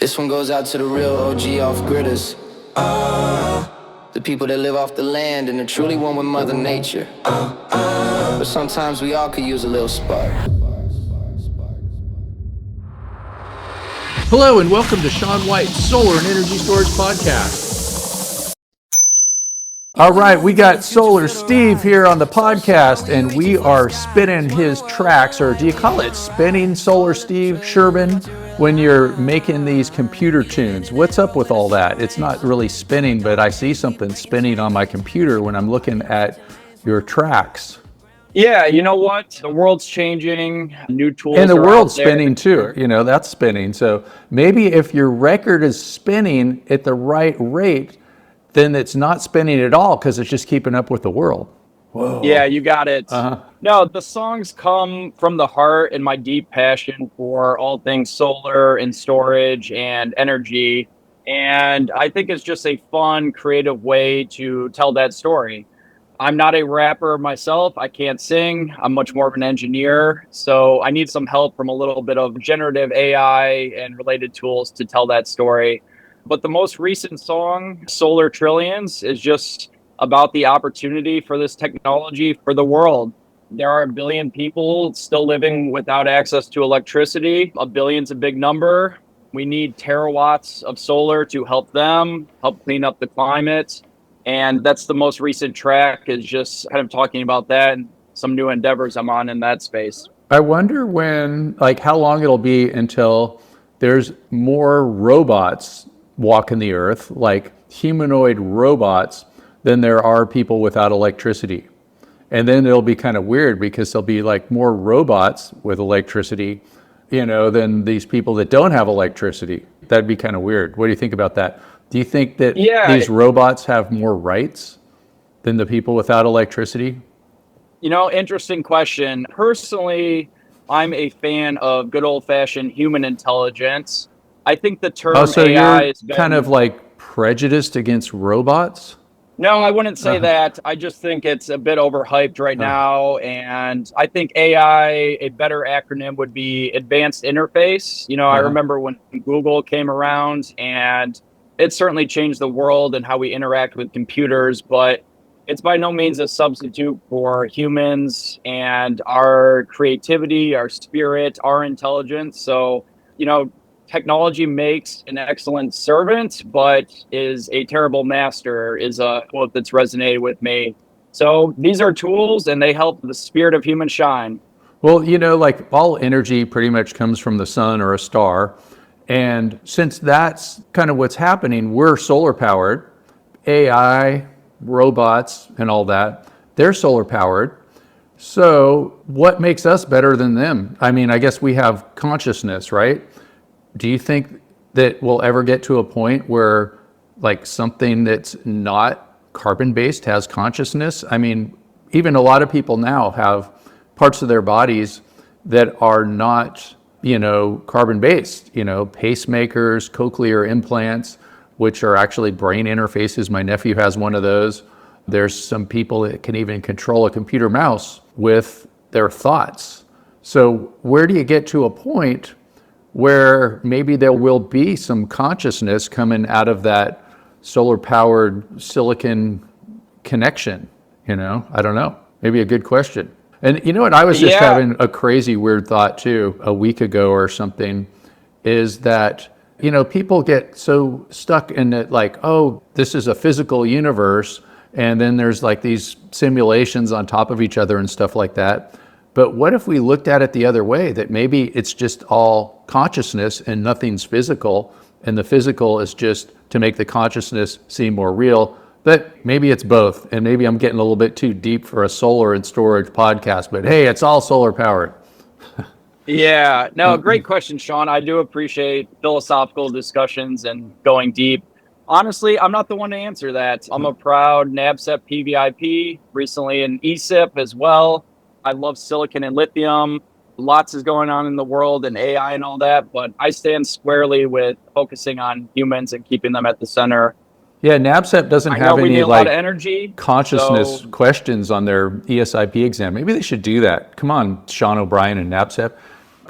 This one goes out to the real OG off-gridders. The people that live off the land and are truly one with Mother Nature. But sometimes we all could use a little spark. Hello and welcome to Sean White's Solar and Energy Storage Podcast. All right, we got Solar Steve here on the podcast, and we are spinning his tracks, or do you call it spinning, Solar Steve Sherman, when you're making these computer tunes? What's up with all that? It's not really spinning, but I see something spinning on my computer when I'm looking at your tracks. Yeah, you know what? The world's changing, new tools and the are world's out there. Spinning too, that's spinning. So maybe if your record is spinning at the right rate, then it's not spinning at all because it's just keeping up with the world. Whoa. Yeah, you got it. No, the songs come from the heart and my deep passion for all things solar and storage and energy. And I think it's just a fun, creative way to tell that story. I'm not a rapper myself. I can't sing. I'm much more of an engineer. So I need some help from a little bit of generative AI and related tools to tell that story. But the most recent song, Solar Trillions, is just about the opportunity for this technology for the world. There are a billion people still living without access to electricity. A billion's a big number. We need terawatts of solar to help them, help clean up the climate. And that's the most recent track, is just kind of talking about that and some new endeavors I'm on in that space. I wonder how long it'll be until there's more robots walking the earth, like humanoid robots, than there are people without electricity. And then it'll be kind of weird because there'll be like more robots with electricity, than these people that don't have electricity. That'd be kind of weird. What do you think about that? Do you think that these robots have more rights than the people without electricity? Interesting question. Personally, I'm a fan of good old-fashioned human intelligence. I think the term AI is kind of like prejudiced against robots? No, I wouldn't say that. I just think it's a bit overhyped right now. And I think AI, a better acronym would be advanced interface. I remember when Google came around, and it certainly changed the world and how we interact with computers, but it's by no means a substitute for humans and our creativity, our spirit, our intelligence. So, technology makes an excellent servant, but is a terrible master, is a quote that's resonated with me. So these are tools, and they help the spirit of human shine. Well, all energy pretty much comes from the sun or a star. And since that's kind of what's happening, we're solar powered. AI, robots, and all that, they're solar powered. So what makes us better than them? I mean, I guess we have consciousness, right? Do you think that we'll ever get to a point where something that's not carbon-based has consciousness? I mean, even a lot of people now have parts of their bodies that are not, carbon-based, pacemakers, cochlear implants, which are actually brain interfaces. My nephew has one of those. There's some people that can even control a computer mouse with their thoughts. So where do you get to a point where maybe there will be some consciousness coming out of that solar-powered silicon connection? I don't know. Maybe a good question. And you know what? I was just having a crazy weird thought too, a week ago or something, is that, people get so stuck in it, this is a physical universe, and then there's these simulations on top of each other and stuff like that. But what if we looked at it the other way, that maybe it's just all consciousness and nothing's physical, and the physical is just to make the consciousness seem more real? But maybe it's both, and maybe I'm getting a little bit too deep for a solar and storage podcast, but hey, it's all solar powered. Yeah, no, great question, Sean. I do appreciate philosophical discussions and going deep. Honestly, I'm not the one to answer that. I'm a proud NABCEP PVIP, recently an ESIP as well. I love silicon and lithium. Lots is going on in the world and AI and all that, but I stand squarely with focusing on humans and keeping them at the center. Yeah, NABCEP doesn't have any a lot of energy, consciousness questions on their ESIP exam. Maybe they should do that. Come on, Sean O'Brien and NABCEP.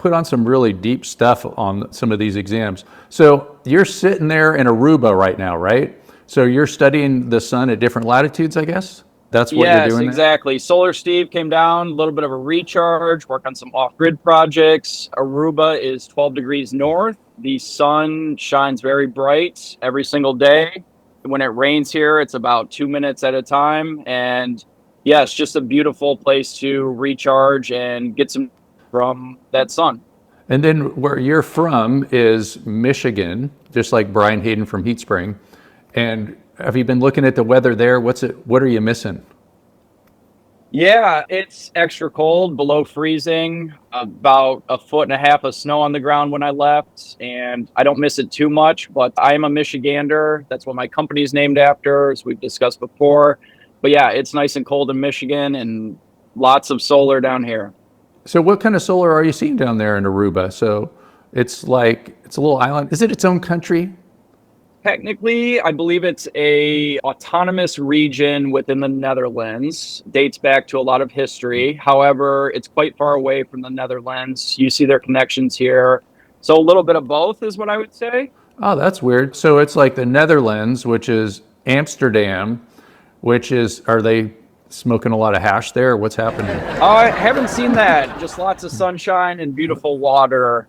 put on some really deep stuff on some of these exams. So you're sitting there in Aruba right now, right? So you're studying the sun at different latitudes, I guess? That's what you're Yes, doing there? exactly. Solar Steve came down, a little bit of a recharge, work on some off-grid projects. Aruba is 12 degrees north. The sun shines very bright every single day. When it rains here, it's about 2 minutes at a time. And yeah, it's just a beautiful place to recharge and get some from that sun. And then where you're from is Michigan, just like Brian Hayden from Heat Spring. And have you been looking at the weather there? What are you missing? Yeah, it's extra cold, below freezing, about 1.5 feet of snow on the ground when I left, and I don't miss it too much, but I am a Michigander. That's what my company's named after, as we've discussed before. But yeah, it's nice and cold in Michigan and lots of solar down here. So what kind of solar are you seeing down there in Aruba? So it's a little island. Is it its own country? Technically, I believe it's a autonomous region within the Netherlands. Dates back to a lot of history. However, it's quite far away from the Netherlands. You see their connections here. So a little bit of both is what I would say. Oh, that's weird. So it's like the Netherlands, which is Amsterdam, are they smoking a lot of hash there? What's happening? I haven't seen that. Just lots of sunshine and beautiful water.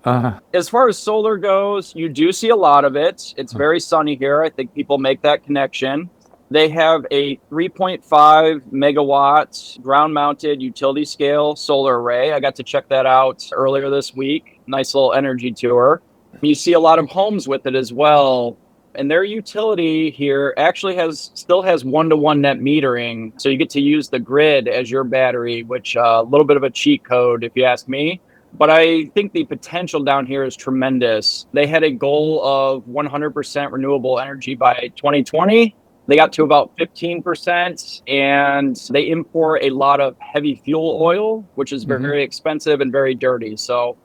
As far as solar goes, you do see a lot of it. It's very sunny here. I think people make that connection. They have a 3.5 megawatt ground mounted utility scale solar array. I got to check that out earlier this week. Nice little energy tour. You see a lot of homes with it as well. And their utility here actually still has 1-to-1 net metering. So you get to use the grid as your battery, which a little bit of a cheat code if you ask me. But I think the potential down here is tremendous. They had a goal of 100% renewable energy by 2020. They got to about 15%, and they import a lot of heavy fuel oil, which is very expensive and very dirty. So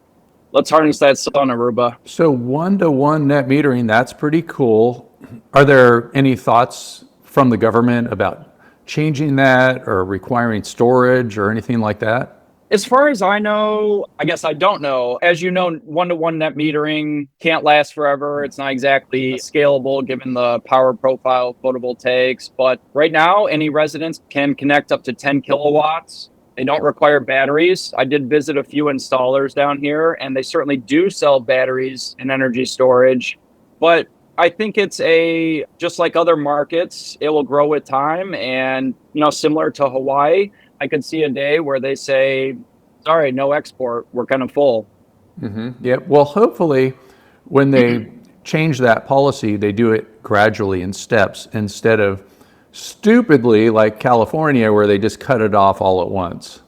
let's harness that sun, Aruba. So 1-to-1 net metering, that's pretty cool. Are there any thoughts from the government about changing that or requiring storage or anything like that? As far as I know, I guess I don't know. As you know, 1-to-1 net metering can't last forever. It's not exactly scalable given the power profile of photovoltaics. But right now, any residents can connect up to 10 kilowatts. They don't require batteries. I did visit a few installers down here, and they certainly do sell batteries and energy storage. But I think it's just like other markets, it will grow with time. And, similar to Hawaii, I could see a day where they say, sorry, no export, we're kind of full. Yeah, well, hopefully when they change that policy, they do it gradually in steps instead of stupidly like California where they just cut it off all at once.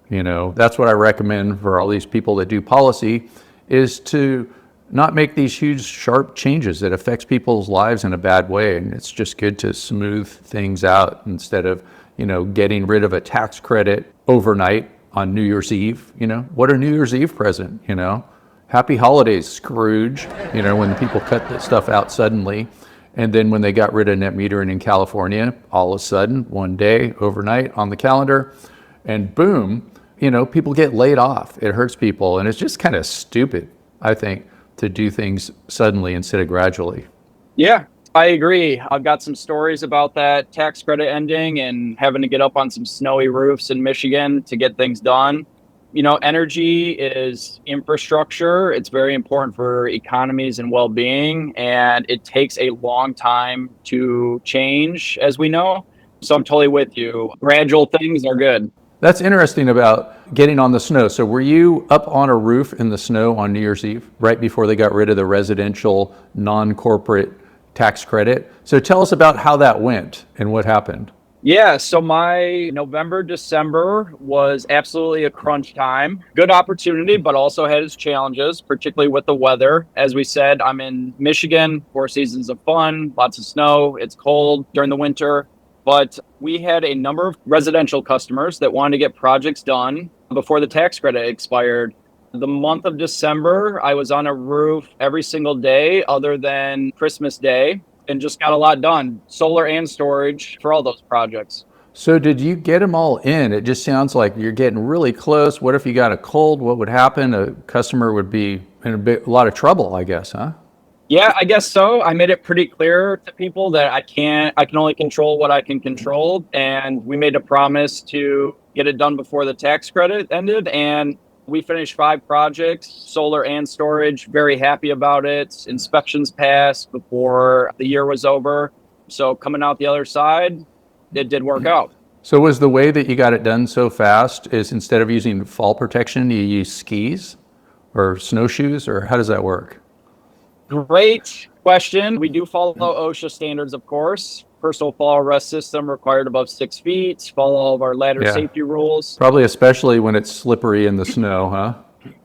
That's what I recommend for all these people that do policy, is to not make these huge sharp changes that affects people's lives in a bad way. And it's just good to smooth things out instead of getting rid of a tax credit overnight on New Year's Eve. What a New Year's Eve present. Happy holidays, Scrooge. When the people cut that stuff out suddenly. And then when they got rid of net metering in California, all of a sudden, one day, overnight on the calendar, and boom, people get laid off. It hurts people. And it's just kind of stupid, I think, to do things suddenly instead of gradually. Yeah, I agree. I've got some stories about that tax credit ending and having to get up on some snowy roofs in Michigan to get things done. Energy is infrastructure. It's very important for economies and well-being, and it takes a long time to change, as we know. So I'm totally with you. Gradual things are good. That's interesting about getting on the snow. So were you up on a roof in the snow on New Year's Eve, right before they got rid of the residential non-corporate tax credit? So tell us about how that went and what happened. Yeah, so my November, December was absolutely a crunch time. Good opportunity, but also had its challenges, particularly with the weather. As we said, I'm in Michigan, 4 seasons of fun, lots of snow. It's cold during the winter. But we had a number of residential customers that wanted to get projects done before the tax credit expired. The month of December, I was on a roof every single day other than Christmas Day and just got a lot done, solar and storage for all those projects. So did you get them all in? It just sounds like you're getting really close. What if you got a cold? What would happen? A customer would be in a lot of trouble, I guess, huh? Yeah, I guess so. I made it pretty clear to people that I can only control what I can control. And we made a promise to get it done before the tax credit ended. And we finished 5 projects, solar and storage. Very happy about it. Inspections passed before the year was over. So coming out the other side, it did work out. So was the way that you got it done so fast is instead of using fall protection, you use skis or snowshoes, or how does that work? Great question. We do follow OSHA standards, of course. Personal fall arrest system required above 6 feet. Follow all of our ladder safety rules. Probably especially when it's slippery in the snow, huh?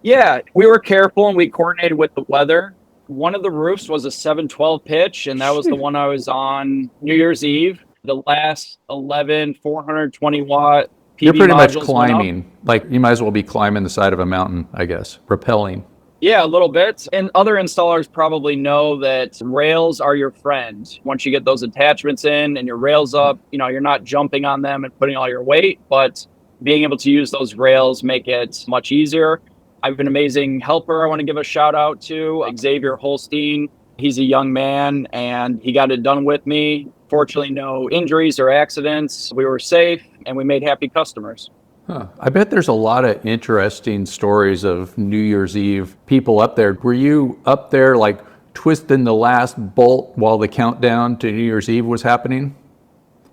Yeah, we were careful and we coordinated with the weather. One of the roofs was a 712 pitch, and that was the one I was on New Year's Eve. The last 11 420 watt PV You're pretty much modules climbing. Like you might as well be climbing the side of a mountain, I guess, rappelling. Yeah, a little bit. And other installers probably know that rails are your friend. Once you get those attachments in and your rails up, you're not jumping on them and putting all your weight, but being able to use those rails make it much easier. I have an amazing helper I want to give a shout out to, Xavier Holstein. He's a young man and he got it done with me. Fortunately, no injuries or accidents. We were safe and we made happy customers. Huh. I bet there's a lot of interesting stories of New Year's Eve people up there. Were you up there like twisting the last bolt while the countdown to New Year's Eve was happening?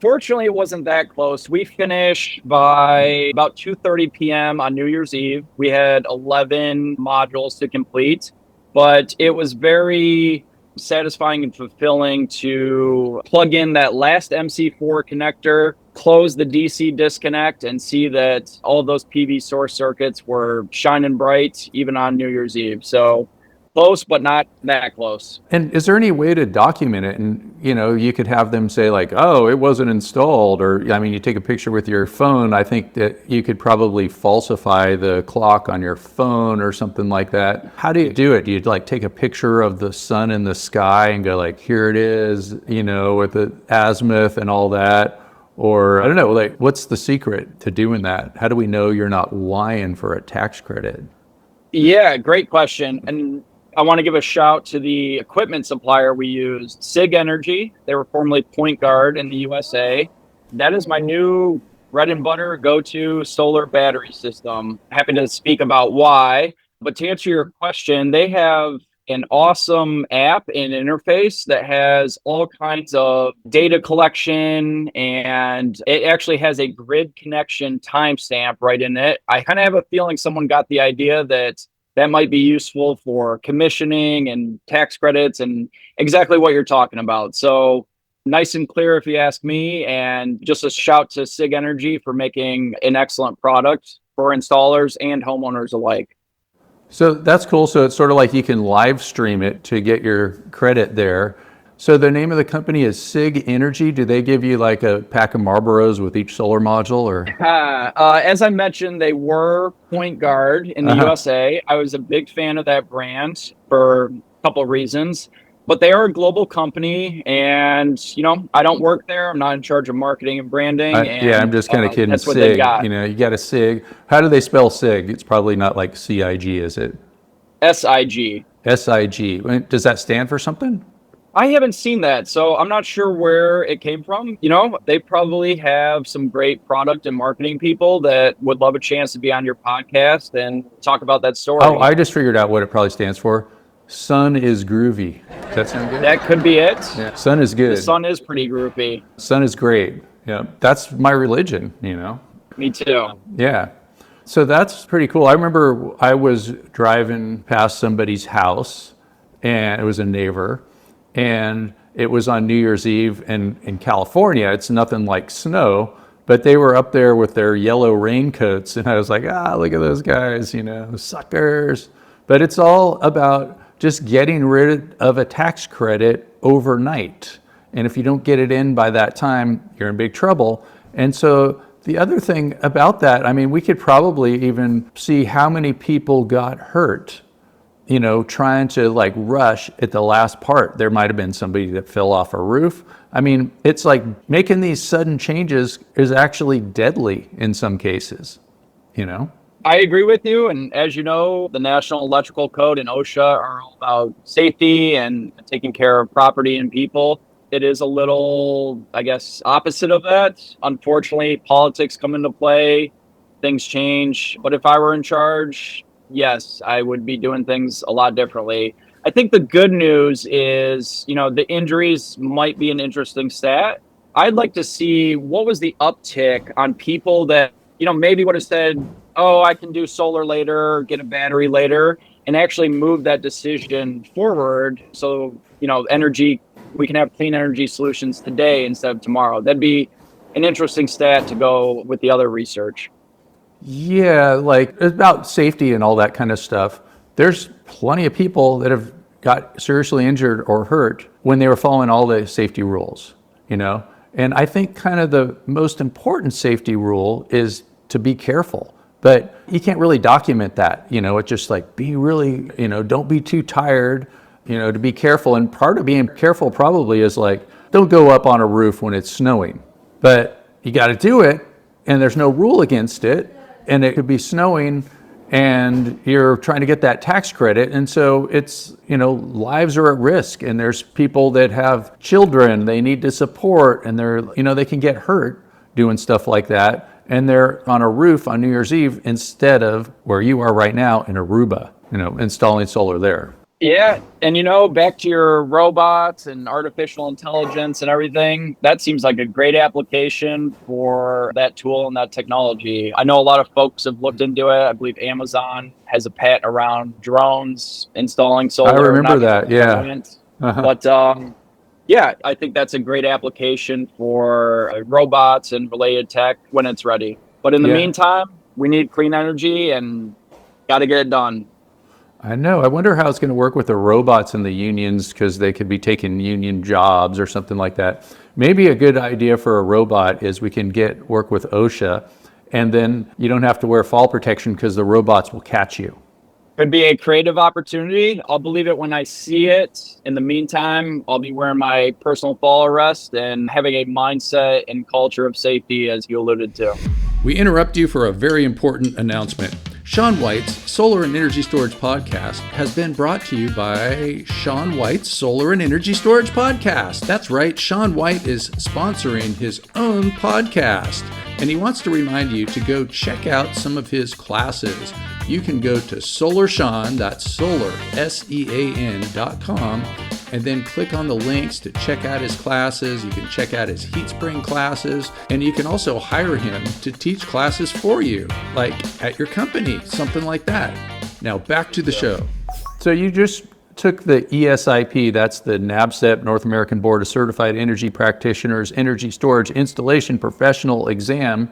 Fortunately, it wasn't that close. We finished by about 2:30 p.m. on New Year's Eve. We had 11 modules to complete, but it was very satisfying and fulfilling to plug in that last MC4 connector, close the DC disconnect, and see that all of those PV source circuits were shining bright even on New Year's Eve. So close, but not that close. And is there any way to document it? And, you could have them say like, oh, it wasn't installed. Or, I mean, you take a picture with your phone. I think that you could probably falsify the clock on your phone or something like that. How do you do it? Do you like take a picture of the sun in the sky and go like, here it is, with the azimuth and all that? Or I don't know, like what's the secret to doing that? How do we know you're not lying for a tax credit? Yeah, great question. And I want to give a shout to the equipment supplier we used, SIG Energy. They were formerly Point Guard in the USA. That is my new bread and butter go-to solar battery system. Happy to speak about why. But to answer your question, they have an awesome app and interface that has all kinds of data collection, and it actually has a grid connection timestamp right in it. I kind of have a feeling someone got the idea that might be useful for commissioning and tax credits and exactly what you're talking about. So nice and clear if you ask me, and just a shout to SIG Energy for making an excellent product for installers and homeowners alike. So that's cool. So it's sort of like you can live stream it to get your credit there. So the name of the company is SIG Energy. Do they give you like a pack of Marlboros with each solar module, or? As I mentioned, they were Point Guard in the USA. I was a big fan of that brand for a couple of reasons. But they are a global company, and I don't work there. I'm not in charge of marketing and branding. I'm just kind of kidding. That's what SIG, they got. You got a SIG. How do they spell SIG? It's probably not like CIG, is it? SIG. SIG. Does that stand for something? I haven't seen that, so I'm not sure where it came from. They probably have some great product and marketing people that would love a chance to be on your podcast and talk about that story. Oh, I just figured out what it probably stands for. Sun is groovy. Does that sound good? That could be it. Yeah. Sun is good. The sun is pretty groovy. Sun is great. Yeah, that's my religion, Me too. Yeah. So that's pretty cool. I remember I was driving past somebody's house, and it was a neighbor, and it was on New Year's Eve, and in California, it's nothing like snow, but they were up there with their yellow raincoats, and I was like, look at those guys, suckers. But it's all about just getting rid of a tax credit overnight. And if you don't get it in by that time, you're in big trouble. And so the other thing about that, I mean, we could probably even see how many people got hurt, trying to like rush at the last part. There might have been somebody that fell off a roof. I mean, it's like making these sudden changes is actually deadly in some cases, I agree with you. And as you know, the National Electrical Code and OSHA are all about safety and taking care of property and people. It is a little, I guess, opposite of that. Unfortunately, politics come into play, things change. But if I were in charge, yes, I would be doing things a lot differently. I think the good news is, the injuries might be an interesting stat. I'd like to see what was the uptick on people that, maybe would have said, oh, I can do solar later, get a battery later, and actually move that decision forward. So, we can have clean energy solutions today instead of tomorrow. That'd be an interesting stat to go with the other research. Yeah, like it's about safety and all that kind of stuff. There's plenty of people that have got seriously injured or hurt when they were following all the safety rules, And I think kind of the most important safety rule is to be careful. But you can't really document that, it's just like be really, don't be too tired, to be careful. And part of being careful probably is like, don't go up on a roof when it's snowing. But you got to do it, and there's no rule against it. And it could be snowing, and you're trying to get that tax credit. And so it's, lives are at risk. And there's people that have children they need to support, and they can get hurt doing stuff like that. And they're on a roof on New Year's Eve instead of where you are right now in Aruba, installing solar there. Yeah. And, back to your robots and artificial intelligence and everything, that seems like a great application for that tool and that technology. I know a lot of folks have looked into it. I believe Amazon has a patent around drones installing solar. I remember that. Yeah. But, yeah, I think that's a great application for robots and related tech when it's ready. But in the meantime, we need clean energy and got to get it done. I know. I wonder how it's going to work with the robots and the unions, because they could be taking union jobs or something like that. Maybe a good idea for a robot is we can work with OSHA, and then you don't have to wear fall protection because the robots will catch you. Could be a creative opportunity. I'll believe it when I see it. In the meantime, I'll be wearing my personal fall arrest and having a mindset and culture of safety, as you alluded to. We interrupt you for a very important announcement. Sean White's Solar and Energy Storage Podcast has been brought to you by Sean White's Solar and Energy Storage Podcast. That's right, Sean White is sponsoring his own podcast, and he wants to remind you to go check out some of his classes. You can go to SolarSEAN, that's solar, SEAN.com, and then click on the links to check out his classes. You can check out his heat spring classes, and you can also hire him to teach classes for you, like at your company, something like that. Now back to the show. So you just took the ESIP, that's the NABCEP, North American Board of Certified Energy Practitioners, Energy Storage Installation Professional exam.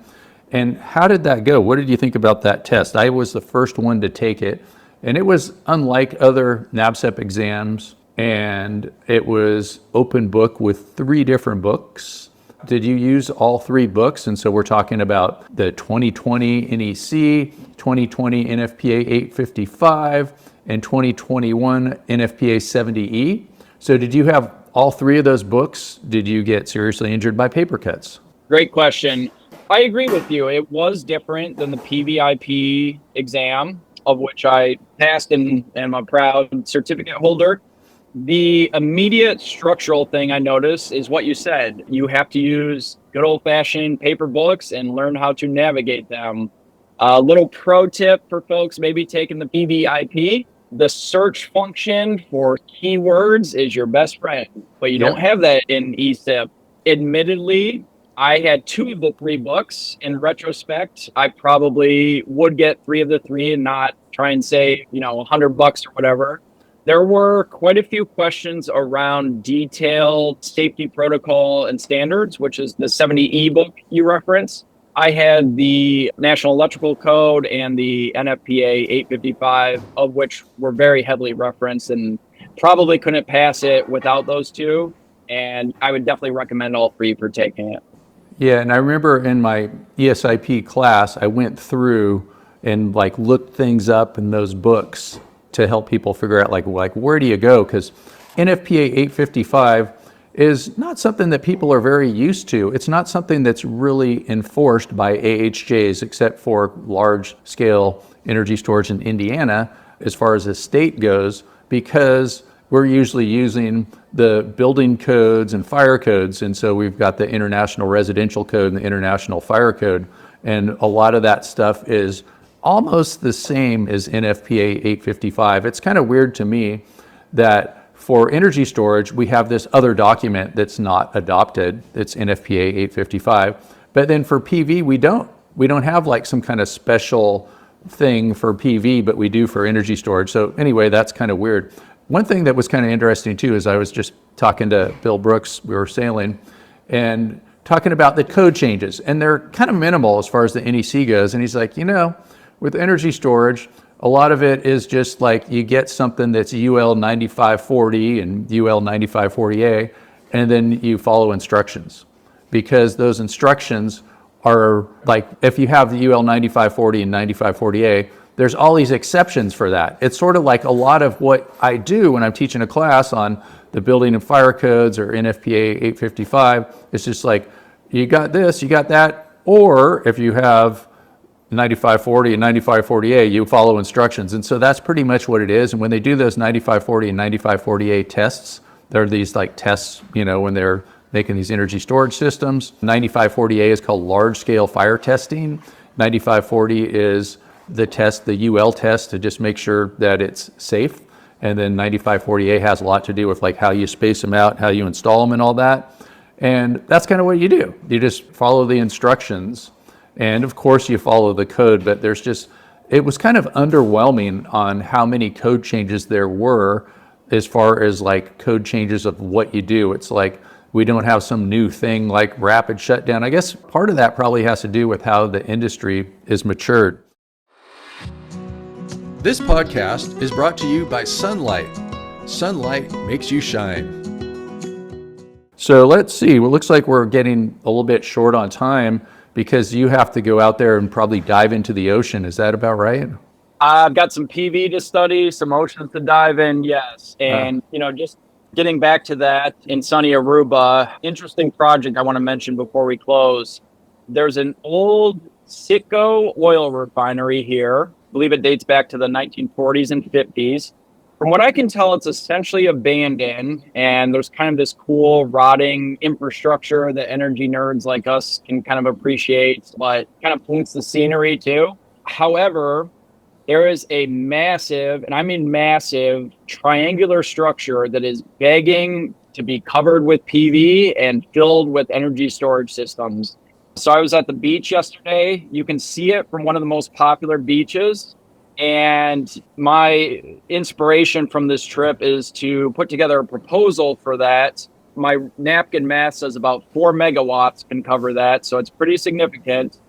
And how did that go? What did you think about that test? I was the first one to take it, and it was unlike other NABCEP exams, and it was open book with 3 different books. Did you use all 3 books? And so we're talking about the 2020 NEC, 2020 NFPA 855, and 2021 NFPA 70E. So did you have all 3 of those books? Did you get seriously injured by paper cuts? Great question. I agree with you. It was different than the PVIP exam, of which I passed and am a proud certificate holder. The immediate structural thing I noticed is what you said. You have to use good old-fashioned paper books and learn how to navigate them. A little pro tip for folks maybe taking the PVIP. The search function for keywords is your best friend, but you don't have that in ESIP. Admittedly, I had 2 of the 3 books. In retrospect, I probably would get 3 of the 3 and not try and save, $100 or whatever. There were quite a few questions around detailed safety protocol and standards, which is the 70E book you referenced. I had the National Electrical Code and the NFPA 855, of which were very heavily referenced, and probably couldn't pass it without those 2. And I would definitely recommend all 3 for taking it. Yeah, and I remember in my ESIP class, I went through and looked things up in those books, to help people figure out like where do you go? Because NFPA 855 is not something that people are very used to. It's not something that's really enforced by AHJs, except for large scale energy storage in Indiana, as far as the state goes, because we're usually using the building codes and fire codes. And so we've got the International Residential Code and the International Fire Code. And a lot of that stuff is almost the same as NFPA 855. It's kind of weird to me that for energy storage, we have this other document that's not adopted. It's NFPA 855. But then for PV, we don't. We don't have like some kind of special thing for PV, but we do for energy storage. So anyway, that's kind of weird. One thing that was kind of interesting too is I was just talking to Bill Brooks, we were sailing, and talking about the code changes. And they're kind of minimal as far as the NEC goes. And he's like, with energy storage, a lot of it is just like you get something that's UL 9540 and UL 9540A, and then you follow instructions. Because those instructions are like, if you have the UL 9540 and 9540A, there's all these exceptions for that. It's sort of like a lot of what I do when I'm teaching a class on the building and fire codes or NFPA 855. It's just like, you got this, you got that, or if you have 9540 and 9540A, you follow instructions. And so that's pretty much what it is. And when they do those 9540 and 9540A tests, there are these like tests, when they're making these energy storage systems. 9540A is called large scale fire testing. 9540 is the test, the UL test, to just make sure that it's safe. And then 9540A has a lot to do with like how you space them out, how you install them and all that. And that's kind of what you do. You just follow the instructions. And of course you follow the code, but it was kind of underwhelming on how many code changes there were as far as like code changes of what you do. It's like, we don't have some new thing like rapid shutdown. I guess part of that probably has to do with how the industry is matured. This podcast is brought to you by Sunlight. Sunlight makes you shine. So let's see, well, it looks like we're getting a little bit short on time because you have to go out there and probably dive into the ocean. Is that about right? I've got some PV to study, some oceans to dive in, yes. And, just getting back to that in sunny Aruba, interesting project I want to mention before we close. There's an old Citgo oil refinery here. I believe it dates back to the 1940s and 50s. From what I can tell, it's essentially abandoned, and there's kind of this cool rotting infrastructure that energy nerds like us can kind of appreciate, but kind of points the scenery too. However, there is a massive, and I mean massive, triangular structure that is begging to be covered with PV and filled with energy storage systems. So I was at the beach yesterday. You can see it from one of the most popular beaches. And my inspiration from this trip is to put together a proposal for that. My napkin math says about 4 megawatts can cover that. So it's pretty significant.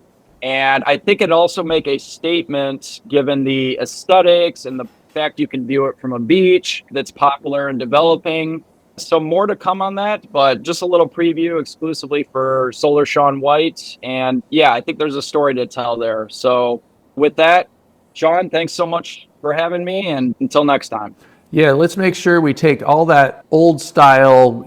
And I think it also make a statement given the aesthetics and the fact you can view it from a beach that's popular and developing. So more to come on that, but just a little preview exclusively for SolarSEAN White. And yeah, I think there's a story to tell there. So with that, Sean, thanks so much for having me, and until next time. Yeah, let's make sure we take all that old style,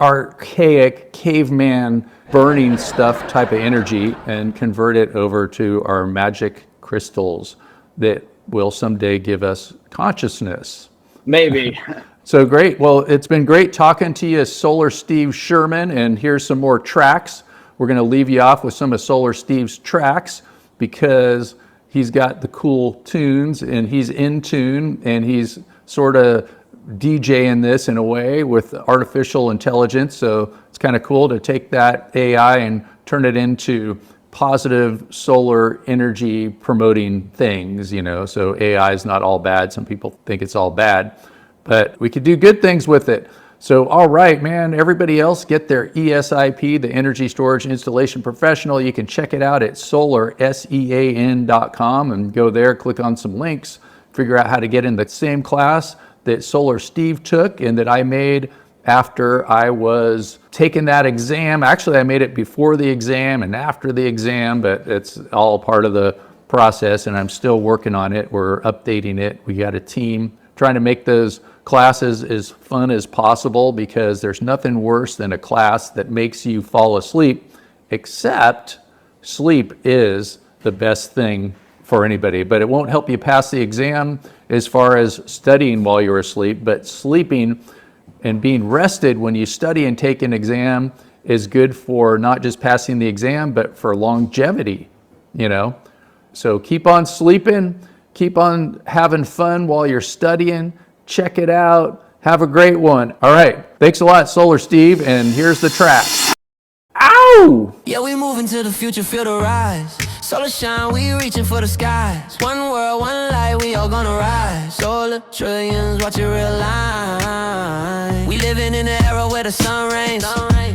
archaic caveman burning stuff type of energy and convert it over to our magic crystals that will someday give us consciousness. Maybe. So great. Well, it's been great talking to you, Solar Steve Sherman, and here's some more tracks. We're going to leave you off with some of Solar Steve's tracks because he's got the cool tunes and he's in tune and he's sort of DJing this in a way with artificial intelligence. So it's kind of cool to take that AI and turn it into positive solar energy promoting things, So AI is not all bad. Some people think it's all bad, but we could do good things with it. So, all right, man, everybody else get their ESIP, the Energy Storage Installation Professional. You can check it out at SolarSEAN.com and go there, click on some links, figure out how to get in the same class that Solar Steve took and that I made after I was taking that exam. Actually, I made it before the exam and after the exam, but it's all part of the process, and I'm still working on it. We're updating it. We got a team trying to make those classes as fun as possible, because there's nothing worse than a class that makes you fall asleep, except sleep is the best thing for anybody. But it won't help you pass the exam as far as studying while you're asleep, but sleeping and being rested when you study and take an exam is good for not just passing the exam, but for longevity, you know? So keep on sleeping, keep on having fun while you're studying, check it out, have a great one. All right, thanks a lot, Solar Steve, and here's the track. Ow! Yeah, we moving to the future, feel the rise. SolarSEAN, we reaching for the skies. One world, one light, we all gonna rise. Solar trillions, watch it realign. We living in an era where the sun rains.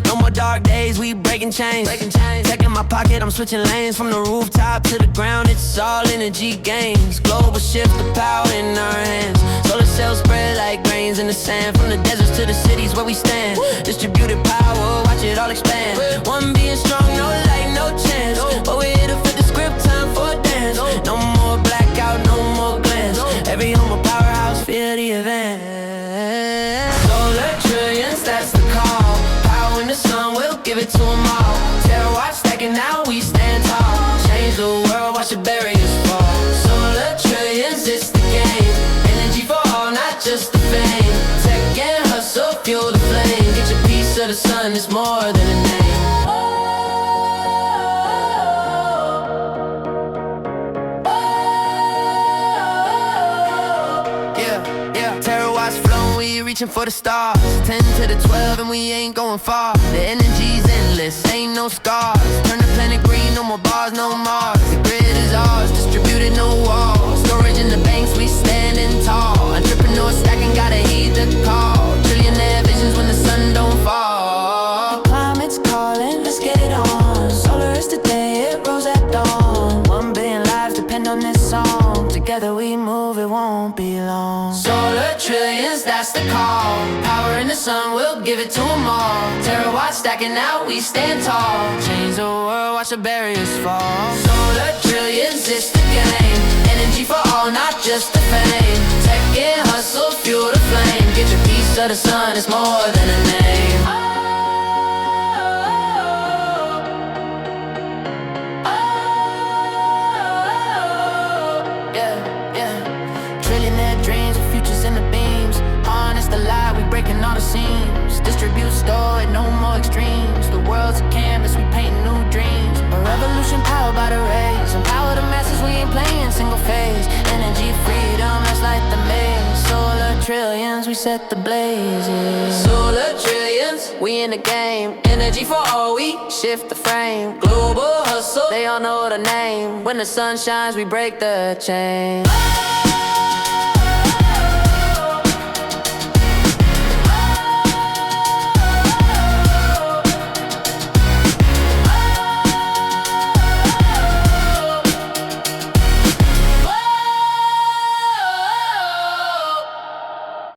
No more dark days, we breaking chains. Tech in my pocket, I'm switching lanes. From the rooftop to the ground, it's all energy gains. Global shift, the power in our hands. Solar cells spread like grains in the sand. From the deserts to the cities where we stand. Distributed power, watch it all expand. One being strong, no light, no chance. But we're here to flip the script, time for a dance. No more blackout, no more glance. Every home a powerhouse, feel the event. Solar trillions, that's the call. Power in the sun, we'll give it to them all. Terawatt stacking, now we stand tall. Change the world, watch the barriers fall. Solar trillions, it's the game. Energy for all, not just the fame. Tech and hustle, fuel the flame. Get your piece of the sun, it's more than a name. Reaching for the stars, 10 to the 12 and we ain't going far. The energy's endless, ain't no scars. Turn the planet green, no more bars, no Mars. The grid is ours, distributed, no walls. Storage in the banks, we standing tall. Entrepreneurs stacking, gotta heed the call. Trillionaire visions when the sun don't fall. Climate's calling, let's get it on. Solar is today, it rose at dawn. 1 billion lives depend on this song. Together we move, it won't be long. Solar trillions, that's the call. Power in the sun, we'll give it to them all. Terawatt stacking, now we stand tall. Change the world, watch the barriers fall. Solar trillions, it's the game. Energy for all, not just the fame. Tech and hustle, fuel the flame. Get your piece of the sun, it's more than a name. Breaking all the seams, distribute, store it, no more extremes. The world's a canvas, we paint new dreams. A revolution powered by the rays. Empower the masses, we ain't playing single phase. Energy freedom, let's light the maze. Solar trillions, we set the blazes. Solar trillions, we in the game. Energy for all, we shift the frame. Global hustle, they all know the name. When the sun shines, we break the chain.